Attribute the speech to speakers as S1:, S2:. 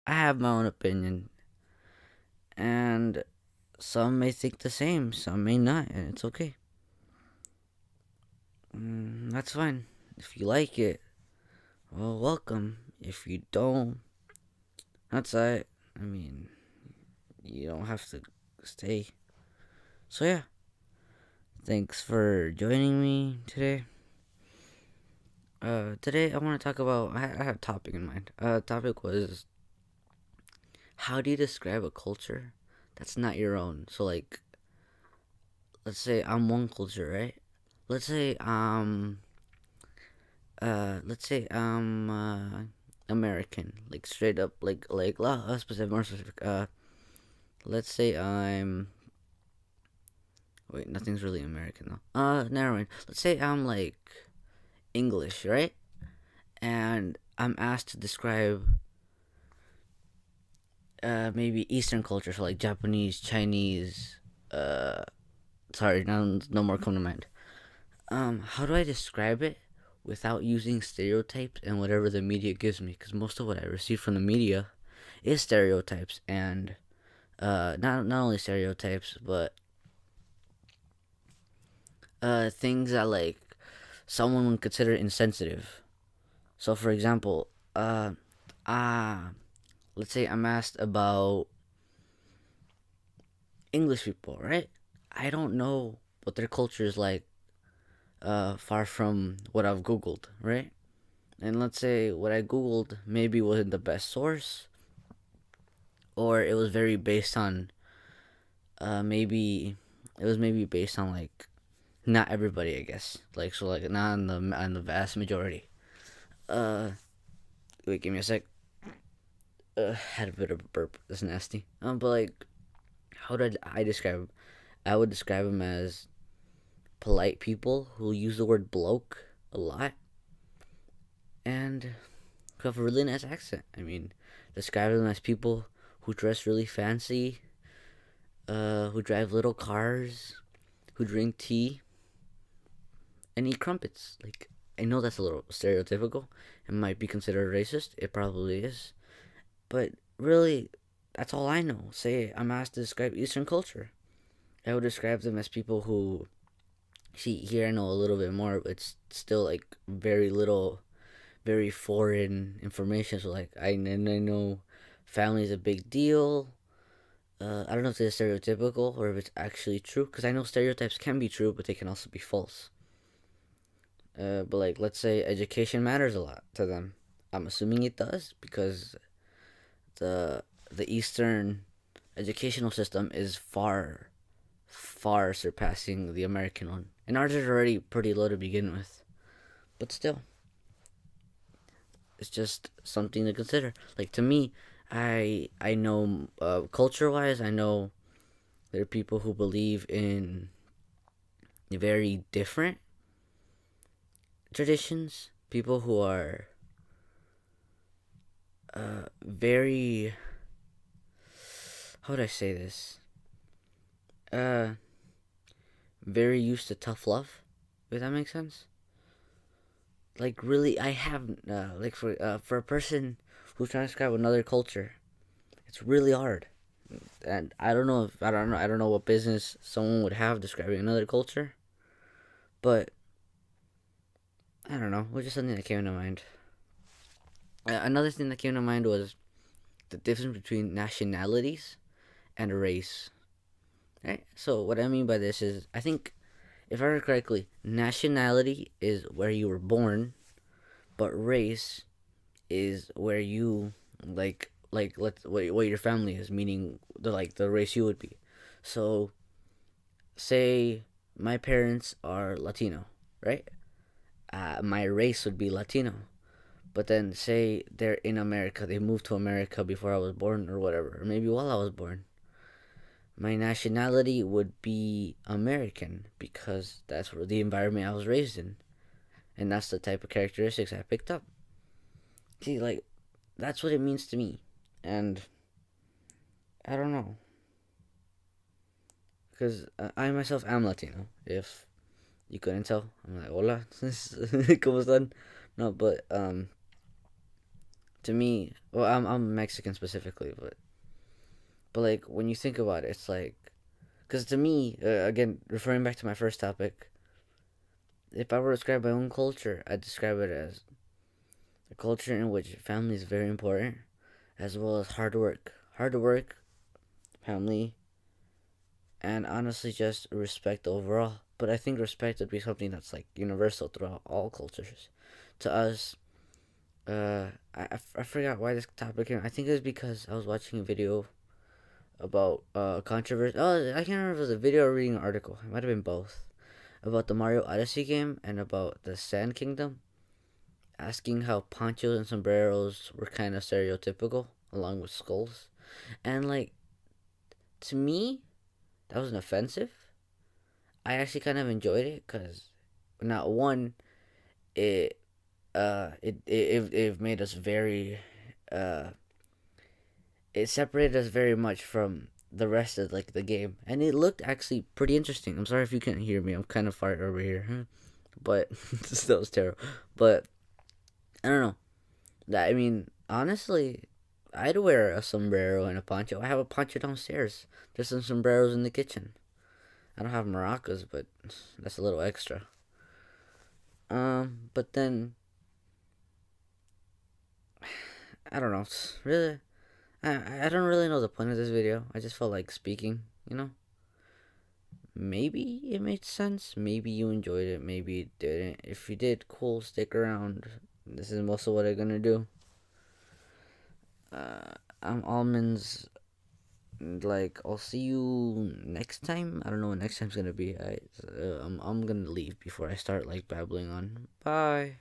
S1: I have my own opinion, and some may think the same, some may not, and it's okay. That's fine. If you like it, well, welcome. If you don't, that's it. I mean, you don't have to stay. So, yeah, thanks for joining me today. Today I want to talk about. I have a topic in mind. Topic was, how do you describe a culture that's not your own? So, like, let's say I'm one culture, right? Let's say American, like straight up, specific, more specific. Let's say I'm wait, nothing's really American though. Never mind. Let's say I'm like English, right? And I'm asked to describe maybe Eastern culture, so like Japanese, Chinese. Uh, sorry, no more come to mind. How do I describe it without using stereotypes and whatever the media gives me? Because most of what I receive from the media is stereotypes, and not only stereotypes, but things that like someone would consider insensitive. So, for example, uh, let's say I'm asked about English people, right? I don't know what their culture is like, far from what I've Googled, right? And let's say what I Googled maybe wasn't the best source, or it was very based on, maybe, it was maybe based on like not everybody, I guess. Like, so, like, not on the vast majority. Uh, Wait, give me a sec. Had a bit of a burp. That's nasty. But like, how did I describe? I would describe them as polite people who use the word bloke a lot and who have a really nice accent. I mean, describe them as people who dress really fancy, who drive little cars, who drink tea, and eat crumpets. Like, I know that's a little stereotypical. It might be considered racist. It probably is. But really, that's all I know. Say I'm asked to describe Eastern culture. I would describe them as people who, see, here I know a little bit more, but it's still like very little, very foreign information. So, like, I know family is a big deal. I don't know if it's stereotypical or if it's actually true, because I know stereotypes can be true, but they can also be false. But like, let's say education matters a lot to them. I'm assuming it does because the the Eastern educational system is far surpassing the American one, and ours is already pretty low to begin with. But still, it's just something to consider. Like, to me, I know, culture wise, I know there are people who believe in very different traditions. People who are very, how would I say this? Uh, Very used to tough love. If that makes sense. Like, really, I have, like, for a person who's trying to describe another culture, it's really hard. And I don't know what business someone would have describing another culture, but I don't know. It was just something that came to mind. Another thing that came to mind was the difference between nationalities and race. Right. So what I mean by this is, I think, if I remember correctly, nationality is where you were born, but race is where you, let's what your family is, meaning the race you would be. So, say my parents are Latino, right? My race would be Latino. But then, say they're in America, they moved to America before I was born, or whatever, or maybe while I was born. My nationality would be American because that's the environment I was raised in, and that's the type of characteristics I picked up. See, like, that's what it means to me, and I don't know, because I myself am Latino. If you couldn't tell, I'm like, hola, ¿cómo están? No, but To me, well, I'm Mexican specifically, but like when you think about it, it's like, because to me, again, referring back to my first topic, if I were to describe my own culture, I'd describe it as a culture in which family is very important, as well as hard work, family, and honestly, just respect overall. But I think respect would be something that's like universal throughout all cultures. To us, I forgot why this topic came. I think it was because I was watching a video about controversy. Oh, I can't remember if it was a video or reading an article. It might have been both. About the Mario Odyssey game and about the Sand Kingdom, asking how ponchos and sombreros were kind of stereotypical, along with skulls. And like, to me, that wasn't offensive. I actually kind of enjoyed it because, not one, it it made us very uh it separated us very much from the rest of like the game, and it looked actually pretty interesting. I'm sorry if you can't hear me. I'm kind of far over here, but that was terrible. But I don't know. That I mean, honestly, I'd wear a sombrero and a poncho. I have a poncho downstairs. There's some sombreros in the kitchen. I don't have maracas, but that's a little extra. But then I don't know. It's really, I don't really know the point of this video. I just felt like speaking. You know, maybe it made sense. Maybe you enjoyed it. Maybe it didn't. If you did, cool. Stick around. This is most of what I'm gonna do. I'm almonds. Like, I'll see you next time. I don't know what next time's gonna be. I'm gonna leave before I start like babbling on. Bye.